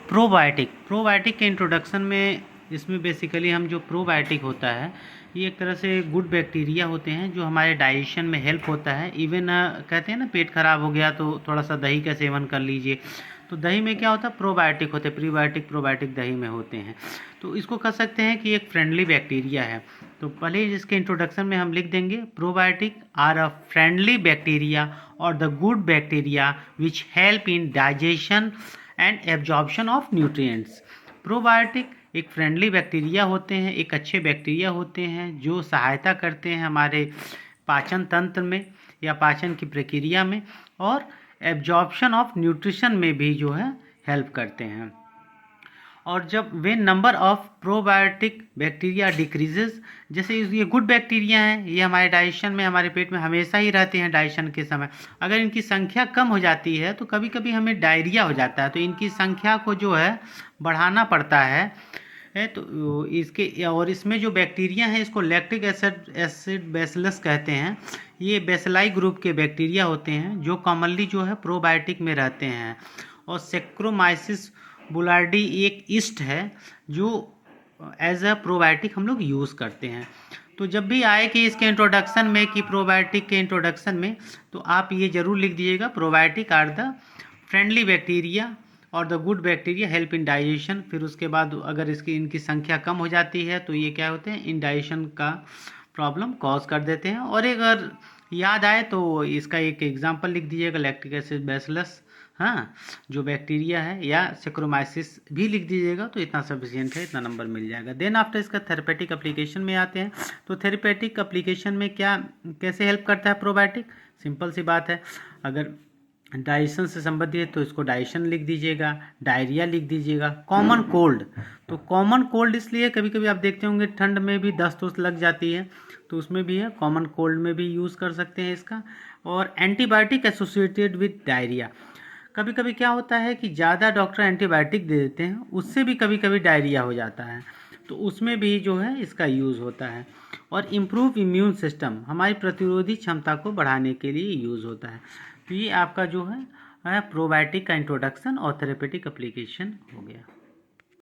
Probiotic probiotic के introduction में इसमें बेसिकली हम जो प्रोबायोटिक होता है ये एक तरह से गुड बैक्टीरिया होते हैं जो हमारे डाइजेशन में हेल्प होता है। इवन कहते हैं ना पेट खराब हो गया तो थोड़ा सा दही का सेवन कर लीजिए, तो दही में क्या होता है प्रोबायोटिक होते हैं, प्रीबायोटिक प्रोबायोटिक दही में होते हैं। तो इसको कह सकते हैं कि एक फ्रेंडली बैक्टीरिया है। तो पहले इसके इंट्रोडक्शन में हम लिख देंगे probiotic are a friendly bacteria और the good bacteria which help in digestion and absorption of nutrients. Probiotic एक फ्रेंडली बैक्टीरिया होते हैं, एक अच्छे बैक्टीरिया होते हैं जो सहायता करते हैं हमारे पाचन तंत्र में या पाचन की प्रक्रिया में, और एब्जॉर्प्शन ऑफ न्यूट्रिशन में भी जो है हेल्प करते हैं। और जब when number of probiotic bacteria decreases, जैसे ये गुड बैक्टीरिया हैं, ये हमारे डाइजेशन में हमारे पेट में हमेशा ही रहते हैं डाइजेशन के समय, अगर इनकी संख्या कम हो जाती है तो कभी कभी हमें डायरिया हो जाता है, तो इनकी संख्या को जो है बढ़ाना पड़ता है। तो इसके और इसमें जो बैक्टीरिया हैं इसको लैक्टिक एसिड बैसिलस कहते हैं। ये बेसिलाई ग्रुप के बैक्टीरिया होते हैं जो कॉमनली जो है प्रोबायोटिक में रहते हैं। और सेक्रोमाइसिस बुलार्डी एक ईस्ट है जो एज अ प्रोबायोटिक हम लोग यूज़ करते हैं। तो जब भी आए कि इसके इंट्रोडक्शन में कि प्रोबायोटिक के इंट्रोडक्शन में, तो आप ये ज़रूर लिख दीजिएगा probiotic are the friendly bacteria और the good bacteria help in digestion. फिर उसके बाद अगर इनकी संख्या कम हो जाती है तो ये क्या होते हैं इंडाइजेशन का प्रॉब्लम कॉज कर देते हैं। और एक अगर याद आए तो इसका एक एग्जांपल लिख दीजिएगा लैक्टिक एसिड बैसिलस, हाँ, जो बैक्टीरिया है, या सेक्रोमाइसिस भी लिख दीजिएगा, तो इतना सफिशिएंट है, इतना नंबर मिल जाएगा। देन आफ्टर इसका थेरेपेटिक एप्लीकेशन में आते हैं। तो थेरेपेटिक एप्लीकेशन में क्या कैसे हेल्प करता है प्रोबायोटिक? सिंपल सी बात है, अगर डाइजेशन से संबंधित है तो इसको डाइजेशन लिख दीजिएगा, डायरिया लिख दीजिएगा। कॉमन कोल्ड, तो कॉमन कोल्ड इसलिए कभी कभी आप देखते होंगे ठंड में भी दस्त उस्त लग जाती है, तो उसमें भी है, कॉमन कोल्ड में भी यूज़ कर सकते हैं इसका। और एंटीबायोटिक एसोसिएटेड विद डायरिया, कभी कभी क्या होता है कि ज़्यादा डॉक्टर एंटीबायोटिक दे देते हैं, उससे भी कभी कभी डायरिया हो जाता है, तो उसमें भी जो है इसका यूज़ होता है। और इम्प्रूव इम्यून सिस्टम, हमारी प्रतिरोधी क्षमता को बढ़ाने के लिए यूज़ होता है। तो ये आपका जो है प्रोबायोटिक का इंट्रोडक्शन और थेरेपेटिक एप्लीकेशन हो गया।